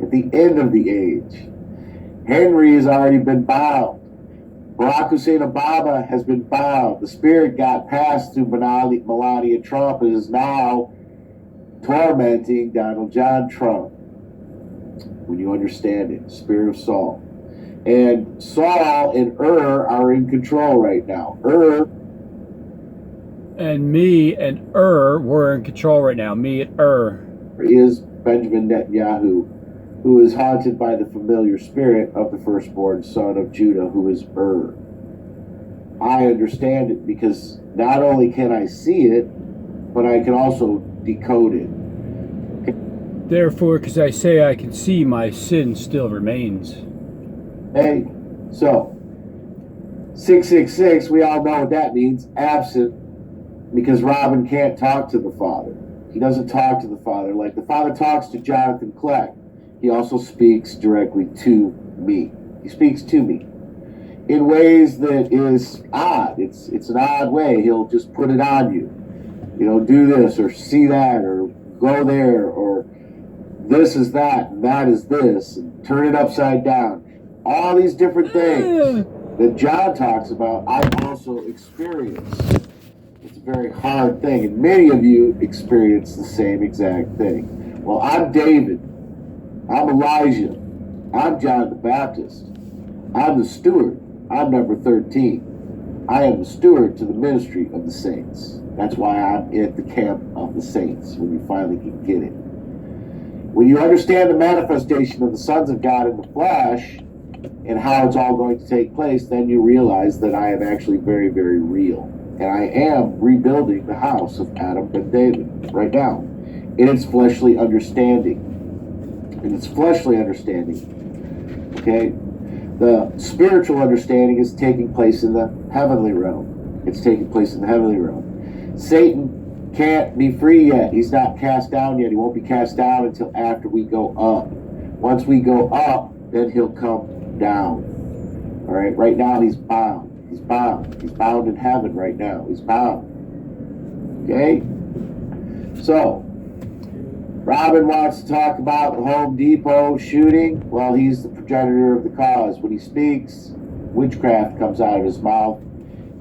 at the end of the age. Henry has already been bound. Barack Hussein Obama has been bound. The spirit got passed through Melania Trump and is now tormenting Donald John Trump. When you understand it, spirit of Saul. And Saul and are in control right now. And me and we're in control right now. Me and is Benjamin Netanyahu, who is haunted by the familiar spirit of the firstborn son of Judah, who is I understand it because not only can I see it, but I can also decode it. Therefore, because I say I can see, my sin still remains. Hey, so 666, we all know what that means, absent, because Robin can't talk to the Father. He doesn't talk to the Father like the Father talks to Jonathan Kleck. He also speaks directly to me. He speaks to me in ways that is odd. It's an odd way. He'll just put it on you. You know, do this or see that or go there or this is that and that is this and turn it upside down. All these different things that John talks about, I also experience. It's a very hard thing, and many of you experience the same exact thing. Well, I'm David. I'm Elijah. I'm John the Baptist. I'm the steward. I'm number 13. I am the steward to the ministry of the saints. That's why I'm at the camp of the saints, when you finally can get it. When you understand the manifestation of the sons of God in the flesh and how it's all going to take place, then you realize that I am actually very, very real. And I am rebuilding the house of Adam and David right now in its fleshly understanding. In its fleshly understanding. Okay? The spiritual understanding is taking place in the heavenly realm. It's taking place in the heavenly realm. Satan can't be free yet. He's not cast down yet. He won't be cast down until after we go up. Once we go up, then he'll come down. All right? Right now he's bound. He's bound. He's bound in heaven right now. He's bound. Okay? So, Robin wants to talk about the Home Depot shooting. Well, he's the progenitor of the cause. When he speaks, witchcraft comes out of his mouth,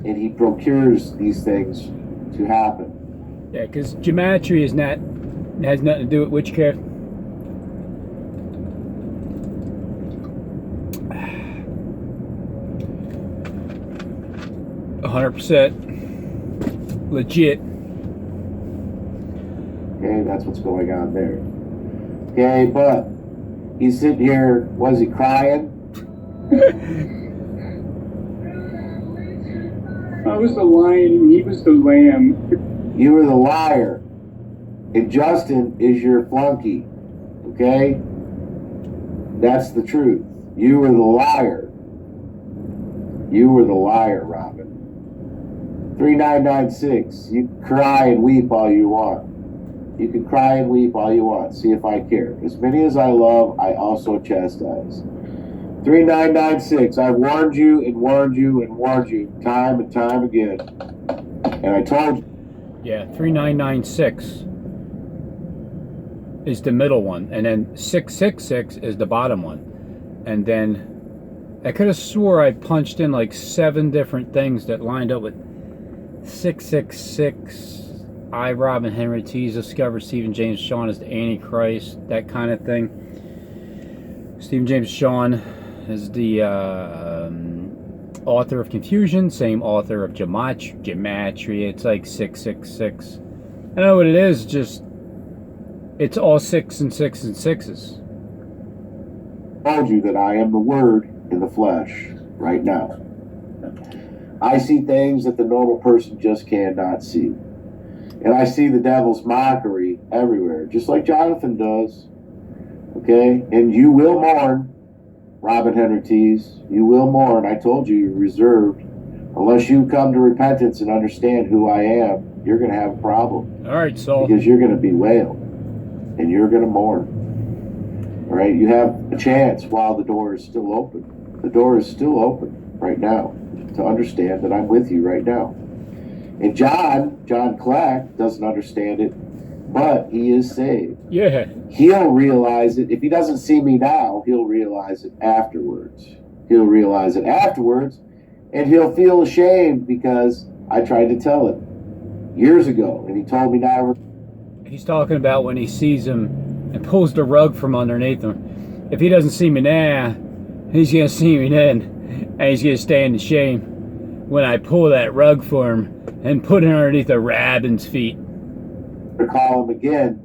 and he procures these things to happen. Yeah, because gematria has nothing to do with witchcraft. %. Legit. Okay, that's what's going on there. Okay, but he's sitting here, was he crying? I was the lion and he was the lamb. You were the liar. And Justin is your flunky. Okay? That's the truth. You were the liar. You were the liar, Robin. 3996. You can cry and weep all you want. You can cry and weep all you want. See if I care. As many as I love, I also chastise. 3996. I've warned you and warned you and warned you time and time again. And I told you. Yeah, 3996 is the middle one. And then 666 is the bottom one. And then I could have swore I punched in like 7 different things that lined up with 666. I, Robin Henry T, discovered Stephen James Shawn as the Antichrist, that kind of thing. Stephen James Shawn is the author of Confusion, same author of Gematria. It's like 666. I know what it is, just it's all 6 and 6 and 6s. I told you that I am the Word in the flesh right now. I see things that the normal person just cannot see. And I see the devil's mockery everywhere, just like Jonathan does. Okay? And you will mourn, Robin Henry Tees. You will mourn. I told you you're reserved. Unless you come to repentance and understand who I am, you're going to have a problem. All right, Saul. Because you're going to bewail. And you're going to mourn. All right? You have a chance while the door is still open. The door is still open right now to understand that I'm with you right now. And John Kleck doesn't understand it but he is saved. Yeah. He'll realize it. If he doesn't see me now, he'll realize it afterwards. He'll realize it afterwards, and he'll feel ashamed because I tried to tell him years ago, and he told me never. He's talking about when he sees him and pulls the rug from underneath him. If he doesn't see me now, he's going to see me then, and he's going to stand in shame when I pull that rug for him and put it underneath a rabbin's feet. To call him again,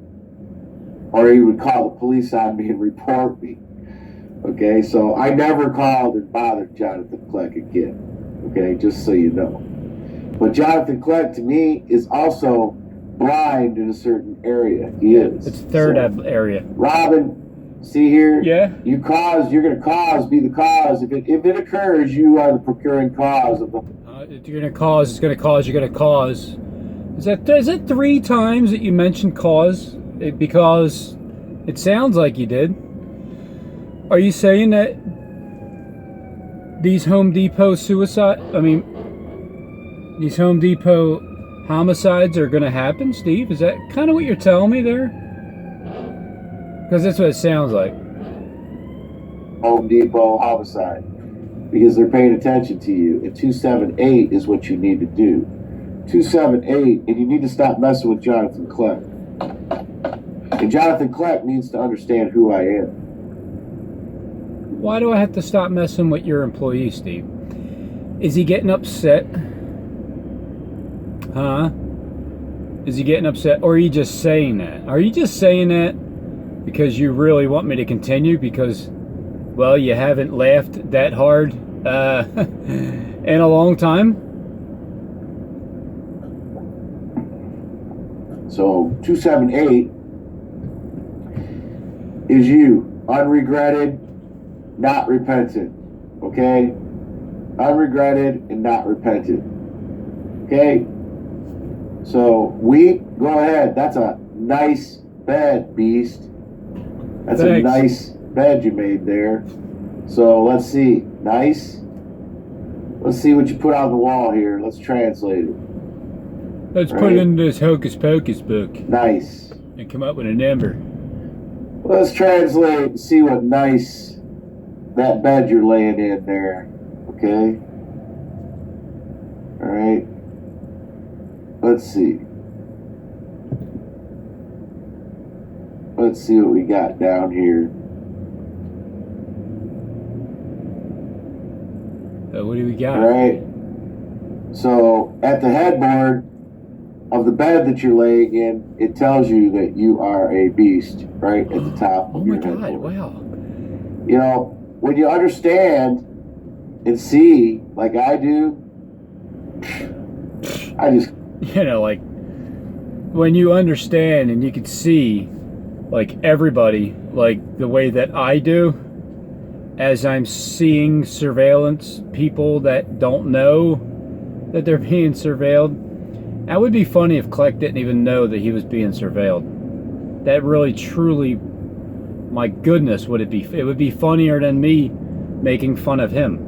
or he would call the police on me and report me. Okay, so I never called and bothered Jonathan Kleck again. Okay, just so you know. But Jonathan Kleck, to me, is also blind in a certain area. He is. It's third area. Robin, see here? Yeah. You're going to be the cause. If it occurs, you are the procuring cause of the. You're going to cause, it's going to cause, you're going to cause. Is that 3 times that you mentioned cause? Because it sounds like you did. Are you saying that these Home Depot these Home Depot homicides are going to happen, Steve? Is that kind of what you're telling me there? Because that's what it sounds like. Home Depot homicide. Because they're paying attention to you. And 278 is what you need to do. 278, and you need to stop messing with Jonathan Kleck. And Jonathan Kleck needs to understand who I am. Why do I have to stop messing with your employee, Steve? Is he getting upset? Huh? Is he getting upset? Or are you just saying that? Are you just saying that because you really want me to continue? Because, well, you haven't laughed that hard in a long time? So 278 is you, unregretted, not repentant. Okay? Unregretted and not repentant. Okay? So go ahead. That's a nice bed, Beast. That's Thanks. A nice bed you made there. So let's see. Nice. Let's see what you put on the wall here. Let's translate it. Let's put it into this Hocus Pocus book. Nice. And come up with a number. Let's translate and see what nice that bed you're laying in there. Okay? Alright. Let's see. Let's see what we got down here. What do we got? Alright. So, at the headboard of the bed that you're laying in, it tells you that you are a beast, right at the top of your headboard. Oh my God, wow. You know, when you understand and see, like I do, I just... You know, like, when you understand and you can see, like, everybody, like, the way that I do, as I'm seeing surveillance, people that don't know that they're being surveilled. That would be funny if Kleck didn't even know that he was being surveilled. That really, truly, my goodness, would it be? It would be funnier than me making fun of him.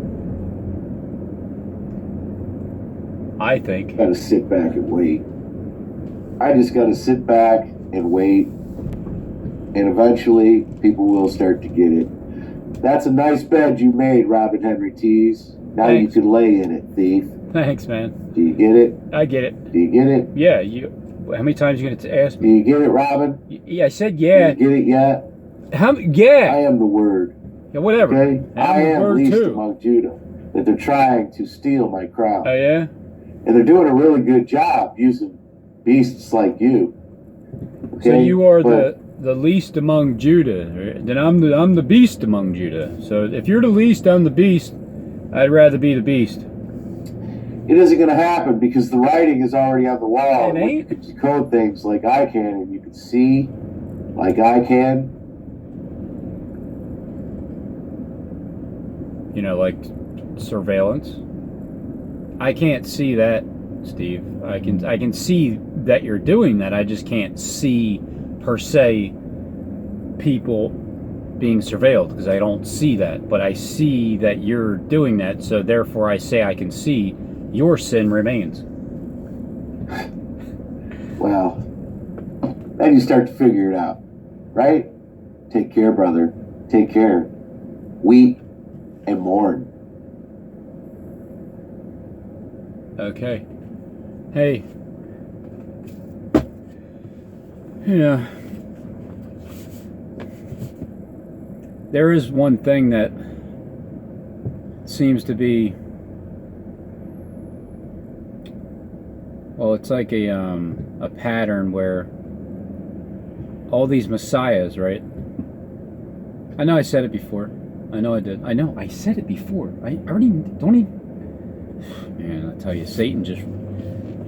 I think. Gotta sit back and wait. I just gotta sit back and wait. And eventually, people will start to get it. That's a nice bed you made, Robin Henry Tees. Now Thanks. You can lay in it, thief. Thanks, man. Do you get it? I get it. Do you get it? Yeah, you. How many times are you going to ask Do me? you get it, Robin? Yeah, I said yeah. Do you get it yet? Yeah. I am the word. Yeah, whatever. Okay? I the am word least too. among Judah. That they're trying to steal my crown. Oh, yeah? And they're doing a really good job using beasts like you. Okay? So you are the least among Judah. Then I'm the beast among Judah. So if you're the least, I'm the beast. I'd rather be the beast. It isn't going to happen because the writing is already on the wall. It ain't. You can decode things like I can, and you can see like I can. You know, like surveillance. I can't see that, Steve. I can see that you're doing that. I just can't see per se people being surveilled because I don't see that. But I see that you're doing that, so therefore I say I can see your sin remains. Well, Then you start to figure it out, right? Take care, brother. Take care. Weep and mourn. Okay. Hey. Yeah. There is one thing that seems to be, well, it's like a pattern where all these messiahs, right? I know I said it before. I know I did. I know I said it before. I already don't even. Man, I tell you, Satan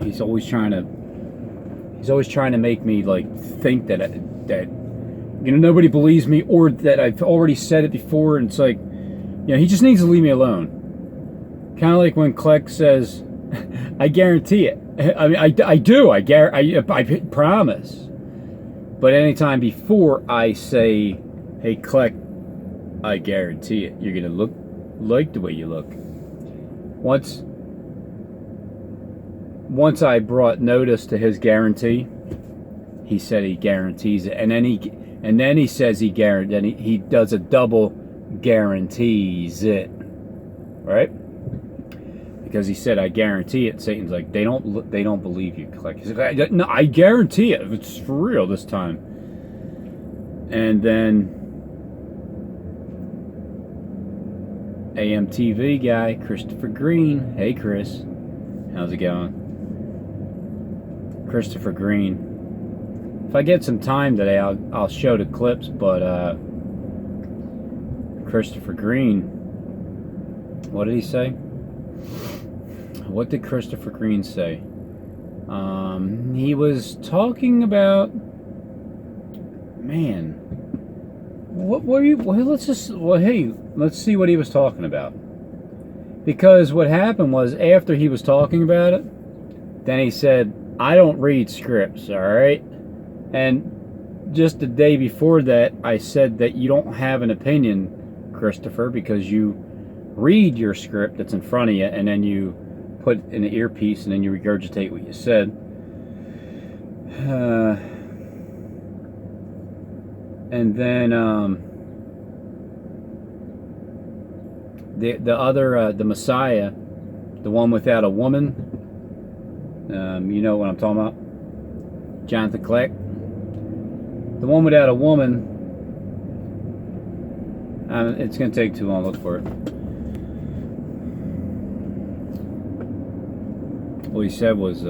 he's always trying to make me like think that nobody believes me, or that I've already said it before, and it's like, he just needs to leave me alone. Kind of like when Kleck says, I guarantee it. I mean, I do. I promise. But anytime before I say, hey, Kleck, I guarantee it, you're gonna look like the way you look. Once I brought notice to his guarantee, he said he guarantees it, and then he says he does a double guarantees it, right? Because he said I guarantee it. Satan's like, they don't believe you. Like, he's like, no, I guarantee it. It's for real this time. And then AMTV guy Christopher Green. Hey Chris, how's it going? Christopher Green. If I get some time today, I'll show the clips. But Christopher Green, what did he say? What did Christopher Green say? He was talking about, man. What were you? Well, let's see what he was talking about. Because what happened was, after he was talking about it, then he said, I don't read scripts, all right? And just the day before that, I said that you don't have an opinion, Christopher, because you read your script that's in front of you, and then you put in the earpiece, and then you regurgitate what you said. And then the Messiah, the one without a woman, you know what I'm talking about, Jonathan Kleck, the one without a woman. It's gonna take too long. Look for it. What he said was, who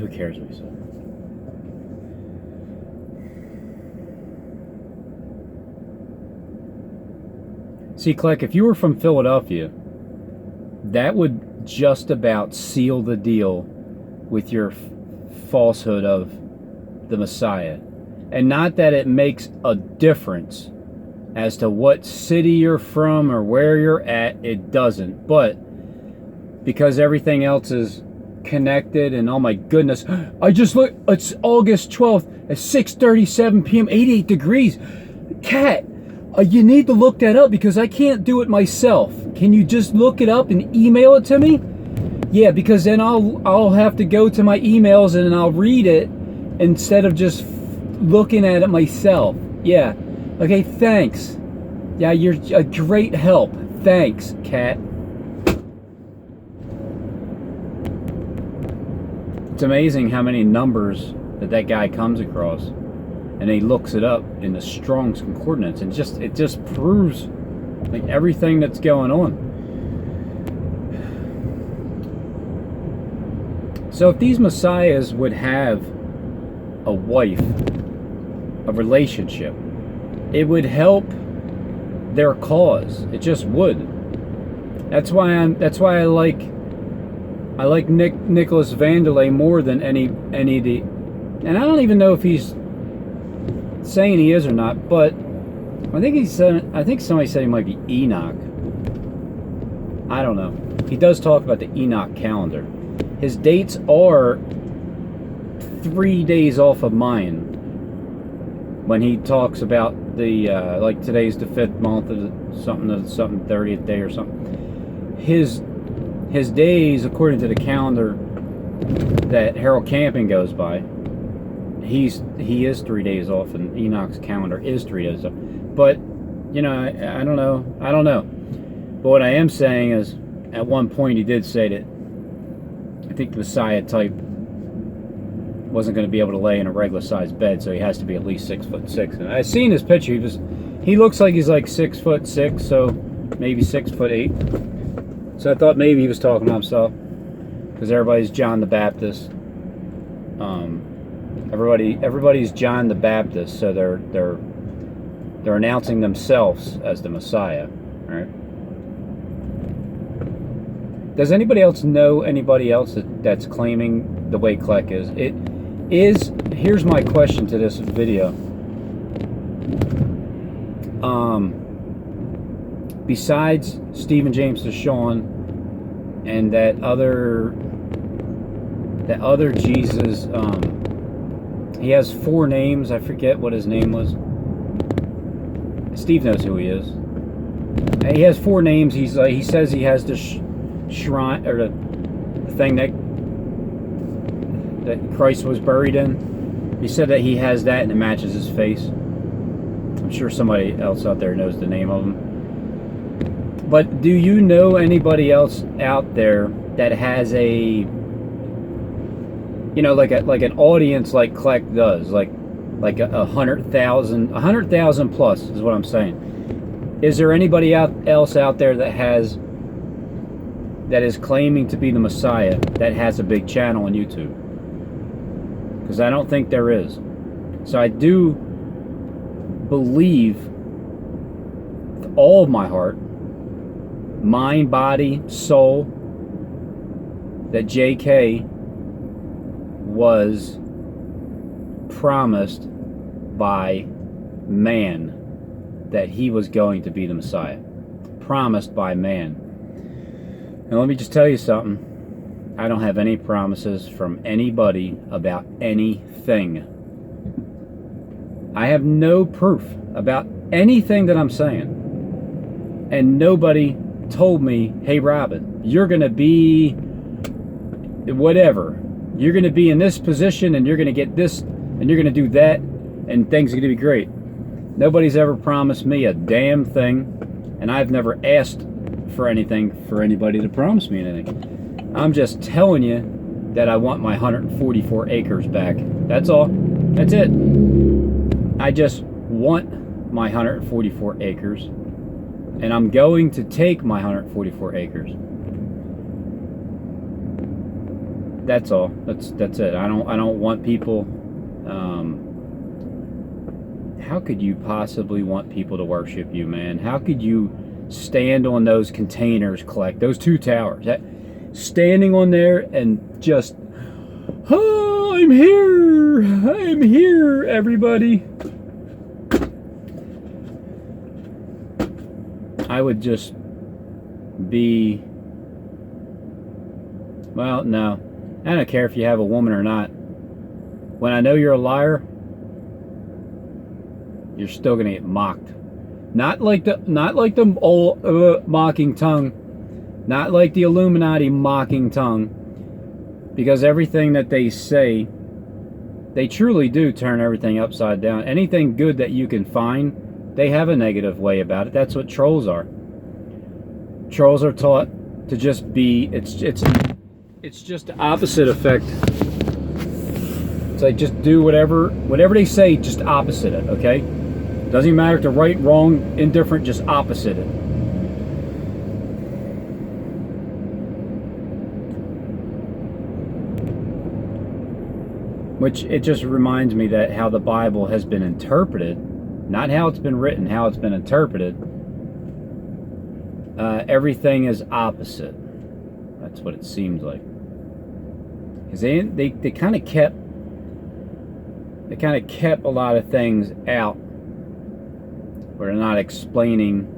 cares what he said? See, Kleck, if you were from Philadelphia, that would just about seal the deal with your falsehood of the Messiah. And not that it makes a difference as to what city you're from or where you're at, it doesn't. But because everything else is connected, and oh my goodness, I just looked, it's August 12th at 6:37 p.m., 88 degrees. Kat, you need to look that up, because I can't do it myself. Can you just look it up and email it to me? Yeah, because then I'll have to go to my emails and I'll read it instead of just looking at it myself. Yeah. Okay, thanks. Yeah, you're a great help. Thanks, Kat. It's amazing how many numbers that guy comes across, and he looks it up in the Strong's Concordance, and it just proves like everything that's going on. So if these messiahs would have a wife, a relationship, it would help their cause. It just would. That's why I like Nicholas Vanderlei more than any of the, and I don't even know if he's saying he is or not, but I think somebody said he might be Enoch. I don't know. He does talk about the Enoch calendar. His dates are 3 days off of mine. When he talks about the like today's the 5th month of something 30th day or something. His his days, according to the calendar that Harold Camping goes by, he is 3 days off, and Enoch's calendar is 3 days off. But you know, I don't know. But what I am saying is, at one point he did say that I think the Messiah type wasn't going to be able to lay in a regular sized bed, so he has to be at least 6'6". And I seen his picture. He looks like he's like 6'6", so maybe 6'8". So I thought maybe he was talking about himself, because everybody's John the Baptist. Everybody's John the Baptist, so they're announcing themselves as the Messiah. All right. Does anybody else know anybody else that's claiming the way Kleck is? Here's my question to this video. Besides Stephen James DeShawn and that other Jesus, he has 4 names. I forget what his name was. Steve knows who he is. He has 4 names. He says he has the shrine, or the thing that Christ was buried in. He said that he has that and it matches his face. I'm sure somebody else out there knows the name of him. But do you know anybody else out there that has a, you know, like an audience like Kleck does, like 100,000 plus is what I'm saying? Is there anybody else out there that is claiming to be the Messiah that has a big channel on YouTube? Because I don't think there is. So I do believe with all of my heart, mind, body, soul, that JK was promised by man that he was going to be the Messiah. Promised by man. And let me just tell you something. I don't have any promises from anybody about anything. I have no proof about anything that I'm saying. And nobody told me, hey Robin, you're going to be whatever. You're going to be in this position, and you're going to get this, and you're going to do that, and things are going to be great. Nobody's ever promised me a damn thing, and I've never asked for anything for anybody to promise me anything. I'm just telling you that I want my 144 acres back. That's all. That's it. I just want my 144 acres, and I'm going to take my 144 acres. That's all. That's it. I don't want people. How could you possibly want people to worship you, man? How could you stand on those containers, collect those 2 towers, standing on there and just, oh, I'm here, everybody. I would just be, well, no, I don't care if you have a woman or not. When I know you're a liar, you're still gonna get mocked. Not like the old mocking tongue, not like the Illuminati mocking tongue, because everything that they say, they truly do turn everything upside down. Anything good that you can find, they have a negative way about it. That's what trolls are. Trolls are taught to just be. It's just the opposite effect. It's like, just do whatever they say, just opposite it. Okay. Doesn't even matter if they're right, wrong, indifferent, just opposite it. Which, it just reminds me that how the Bible has been interpreted, not how it's been written, how it's been interpreted, everything is opposite. That's what it seems like. Because they kind of kept a lot of things out, where they're not explaining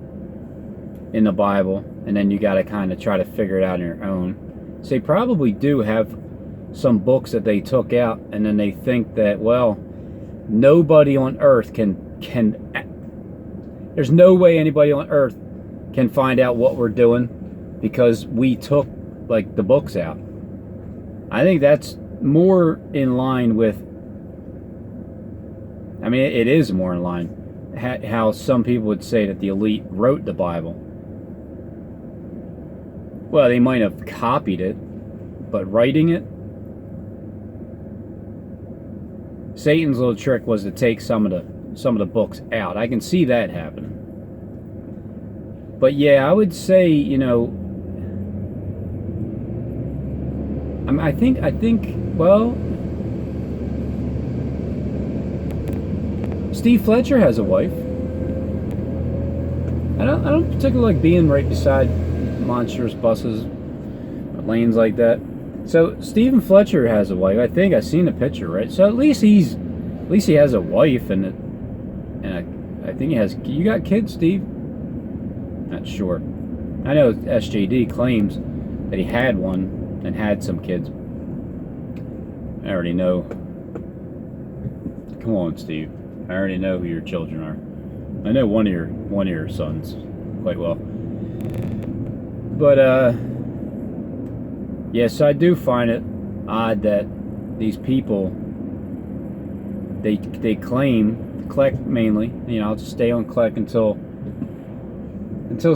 in the Bible, and then you got to kind of try to figure it out on your own. So they probably do have some books that they took out, and then they think that, well, nobody on earth can there's no way anybody on earth can find out what we're doing, because we took like the books out. I think that's more in line with, I mean, it is more in line how some people would say that the elite wrote the Bible. Well, they might have copied it, but writing it, Satan's little trick was to take some of the books out. I can see that happening. But yeah, I would say, you know, I think, well, Steve Fletcher has a wife. I don't particularly like being right beside monstrous buses or lanes like that. So Stephen Fletcher has a wife. I think I've seen a picture, right? So at least he has a wife, and I think he has. You got kids, Steve? Not sure. I know SJD claims that he had one and had some kids. I already know. Come on, Steve. I already know who your children are. I know one of your sons quite well. But yes, I do find it odd that these people they claim Kleck mainly. You know, I'll just stay on Kleck until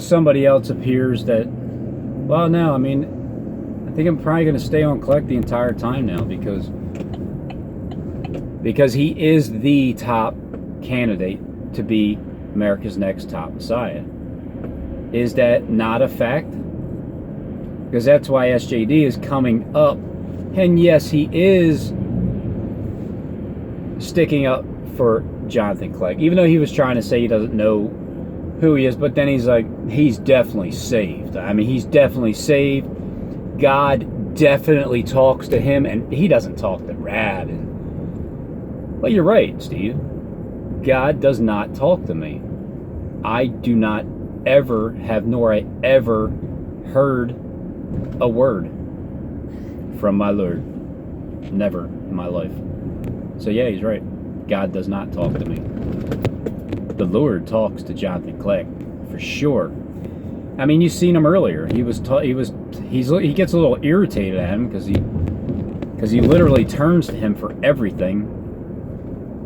somebody else appears that. Well, no, I mean, I think I'm probably going to stay on Kleck the entire time now because he is the top candidate to be America's next top messiah. Is that not a fact? Because that's why SJD is coming up. And yes, he is sticking up for Jonathan Kleck, even though he was trying to say he doesn't know who he is, but then he's like, he's definitely saved. I mean, he's definitely saved. God definitely talks to him, and he doesn't talk to Rad. Well, you're right, Steve. God does not talk to me. I do not ever have, nor I ever heard a word from my Lord. Never in my life. So yeah, he's right. God does not talk to me. The Lord talks to Jonathan Kleck for sure. I mean, you've seen him earlier. He gets a little irritated at him because he literally turns to him for everything.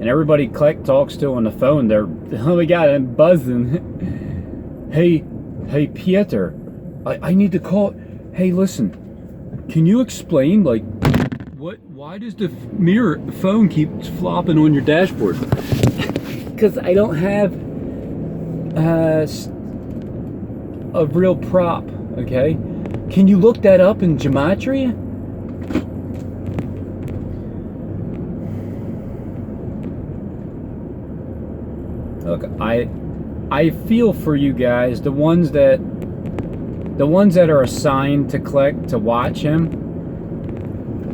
And everybody Kleck talks to on the phone, they're, oh my God, I'm buzzing. Hey, Pieter, I need to call. Hey, listen, can you explain, like, why does the phone keep flopping on your dashboard? Because I don't have a real prop, okay? Can you look that up in gematria? Look, I feel for you guys, the ones that are assigned to Kleck to watch him.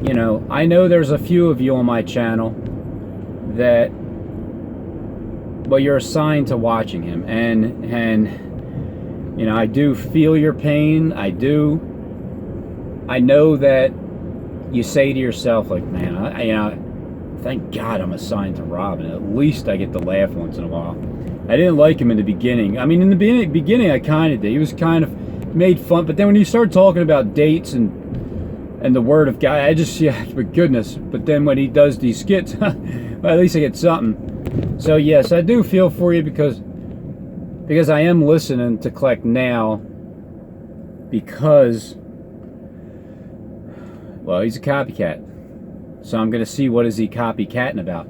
You know, I know there's a few of you on my channel that, well, you're assigned to watching him, and you know, I do feel your pain. I know that you say to yourself, like, man, you know, thank God I'm assigned to Robin. At least I get to laugh once in a while. I didn't like him in the beginning. I mean, in the beginning, I kind of did. He was kind of made fun, but then when you start talking about dates and the Word of God, I just, yeah, but goodness. But then when he does these skits, well, at least I get something. So yes, I do feel for you because I am listening to Kleck now because, well, he's a copycat. So I'm going to see what is he copycatting about.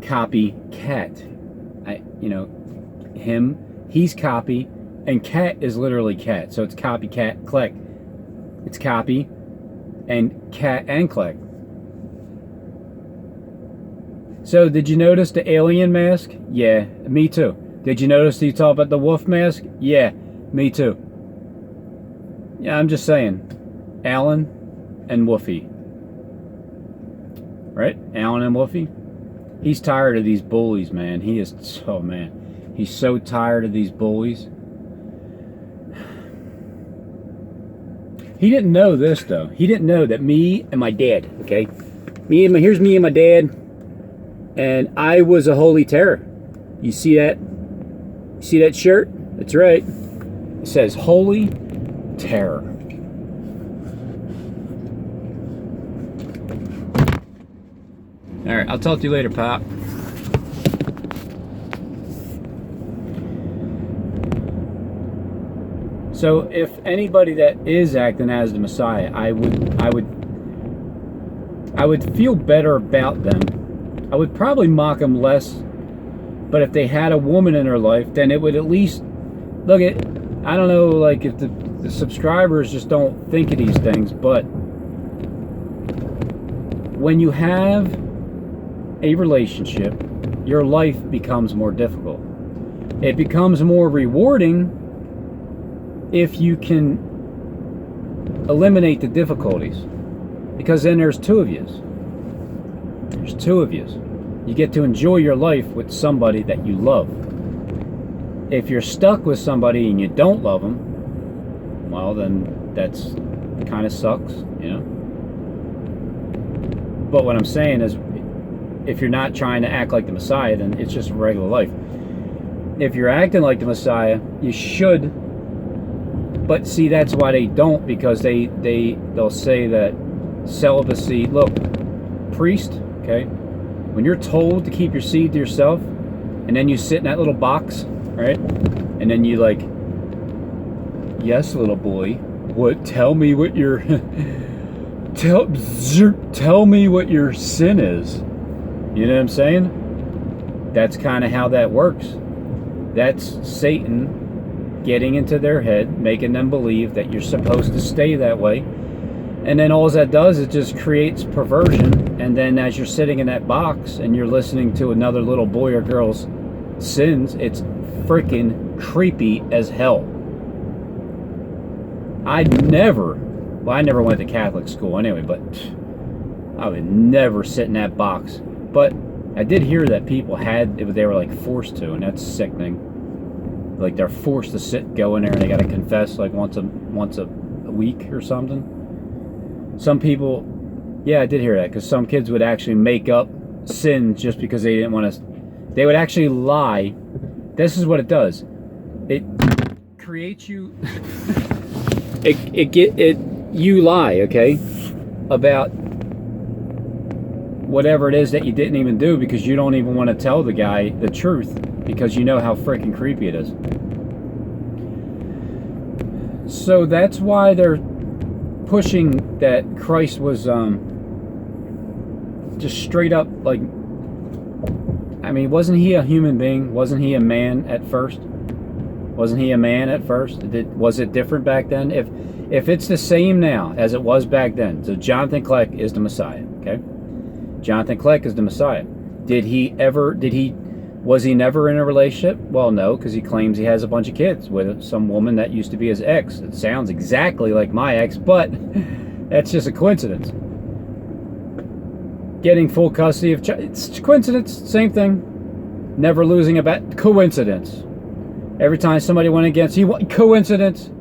Copycat. You know, him, he's copy, and cat is literally cat. So it's copycat, Kleck. It's copy, and cat and Kleck. So did you notice the alien mask? Yeah, me too. Did you notice he talked about the wolf mask? Yeah, me too. Yeah, I'm just saying. Alan and Woofy. Right? Alan and Woofy? He's tired of these bullies, man. He is, oh man. He's so tired of these bullies. He didn't know this, though. He didn't know that me and my dad, okay? Here's me and my dad. And I was a holy terror. You see that? You see that shirt? That's right. It says Holy Terror. All right, I'll talk to you later, Pop. So if anybody that is acting as the Messiah, I would feel better about them. I would probably mock them less. But if they had a woman in their life, then it would at least look at. I don't know, like if the subscribers just don't think of these things, but when you have a relationship, your life becomes more difficult. It becomes more rewarding if you can eliminate the difficulties, because then there's two of yous. There's two of yous. You get to enjoy your life with somebody that you love. If you're stuck with somebody and you don't love them, well, then that's kind of sucks, you know. But what I'm saying is, if you're not trying to act like the Messiah, then it's just regular life. If you're acting like the Messiah, you should. But see, that's why they don't, because they'll say that celibacy. Look, priest, okay. When you're told to keep your seed to yourself, and then you sit in that little box, right? And then you like, yes, little boy, what? Tell me what your tell me what your sin is. You know what I'm saying? That's kind of how that works. That's Satan getting into their head, making them believe that you're supposed to stay that way. And then all that does is just creates perversion. And then as you're sitting in that box and you're listening to another little boy or girl's sins, it's freaking creepy as hell. I never went to Catholic school anyway, but I would never sit in that box. But I did hear that people they were like forced to, and that's sickening. Like they're forced to go in there and they got to confess like once a week or something. Some people, yeah, I did hear that, because some kids would actually make up sins just because they didn't want to. They would actually lie. This is what it does. It creates you. You lie, okay, about whatever it is that you didn't even do, because you don't even want to tell the guy the truth, because you know how freaking creepy it is. So that's why they're pushing that Christ was just straight up, like, I mean, wasn't he a human being? Wasn't he a man at first? Was it different back then? If it's the same now as it was back then, so Jonathan Kleck is the Messiah, okay? Jonathan Kleck is the Messiah. Was he never in a relationship? Well, no, because he claims he has a bunch of kids with some woman that used to be his ex. It sounds exactly like my ex, but that's just a coincidence. Getting full custody of it's coincidence, same thing. Never losing a bet, coincidence. Every time somebody went against you, coincidence.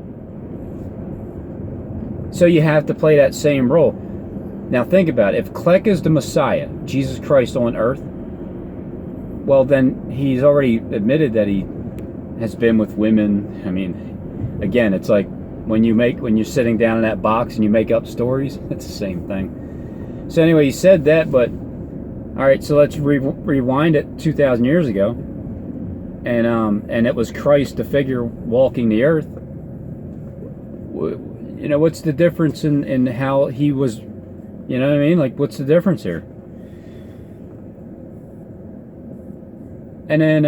So you have to play that same role. Now think about it. If Kleck is the Messiah, Jesus Christ on earth, well, then he's already admitted that he has been with women. I mean, again, it's like when you're sitting down in that box and you make up stories. It's the same thing. So anyway, he said that, but all right. So let's rewind it 2,000 years ago, and it was Christ, the figure walking the earth. You know, what's the difference in how he was? You know what I mean? Like, what's the difference here? And then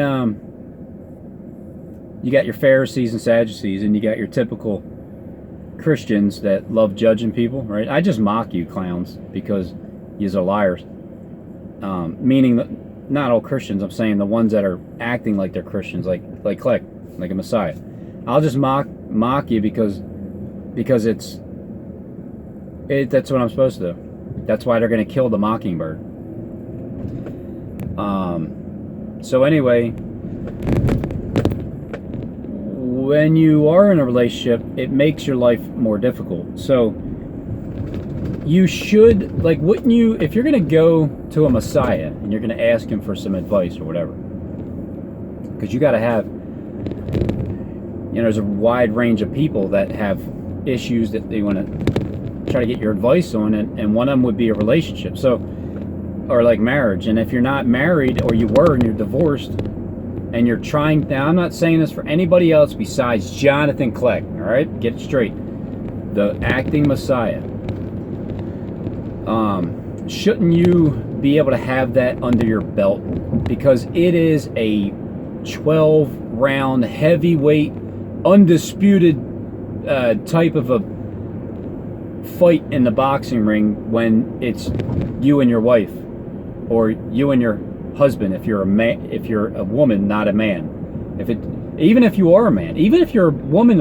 you got your Pharisees and Sadducees, and you got your typical Christians that love judging people, right? I just mock you clowns because yous are liars. Meaning that not all Christians, I'm saying the ones that are acting like they're Christians, like Kleck, like a Messiah. I'll just mock you because that's what I'm supposed to do. That's why they're going to kill the mockingbird. So anyway, when you are in a relationship, it makes your life more difficult. So you should, like, wouldn't you, if you're going to go to a Messiah and you're going to ask him for some advice or whatever, because you got to have, you know, there's a wide range of people that have issues that they want to try to get your advice on, and one of them would be a relationship. So or like marriage. And if you're not married, or you were and you're divorced, and you're trying, now I'm not saying this for anybody else besides Jonathan Kleck, all right? Get it straight. The acting messiah. Shouldn't you be able to have that under your belt? Because it is a 12-round heavyweight, undisputed type of a fight in the boxing ring when it's you and your wife, or you and your husband if you're a man, if you're a woman, not a man. Even if you are a man, even if you're a woman,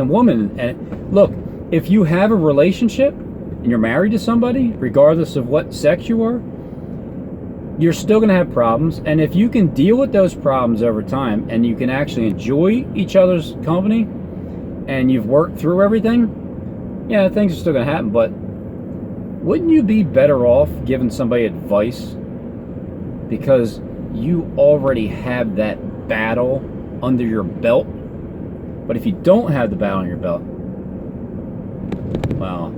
and look, if you have a relationship and you're married to somebody, regardless of what sex you are, you're still going to have problems. And if you can deal with those problems over time, and you can actually enjoy each other's company, and you've worked through everything, yeah, things are still going to happen. But wouldn't you be better off giving somebody advice? Because you already have that battle under your belt. But if you don't have the battle on your belt, well,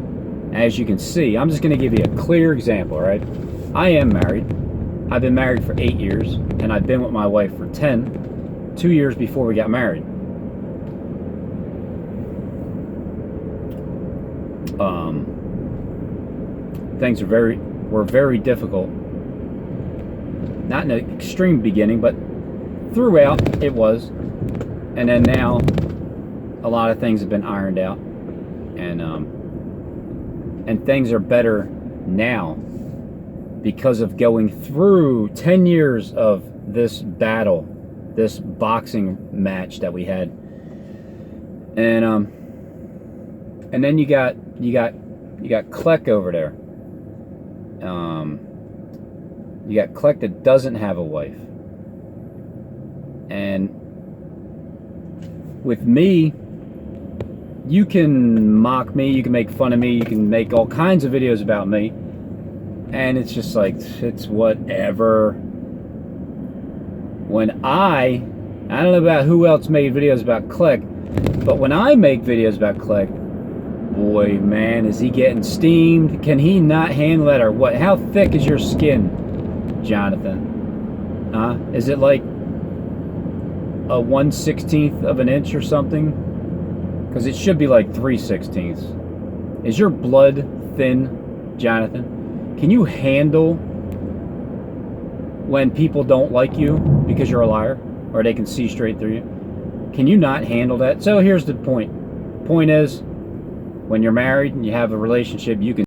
as you can see, I'm just going to give you a clear example, right? I am married. I've been married for 8 years, and I've been with my wife for 10, 2 years before we got married. Things were very difficult. Not in the extreme beginning, but throughout it was. And then now, a lot of things have been ironed out, and things are better now because of going through 10 years of this battle, this boxing match that we had. And then you got Kleck over there. You got Kleck that doesn't have a wife. And with me, you can mock me, you can make fun of me, you can make all kinds of videos about me, and it's just like, it's whatever. When I don't know about who else made videos about Kleck, but when I make videos about Kleck, boy, man, is he getting steamed? Can he not handle that, or what? How thick is your skin, Jonathan? Huh? Is it like a 1/16 of an inch or something? Because it should be like 3/16. Is your blood thin, Jonathan? Can you handle when people don't like you because you're a liar, or they can see straight through you? Can you not handle that? So here's the point. Point is, when you're married and you have a relationship, you can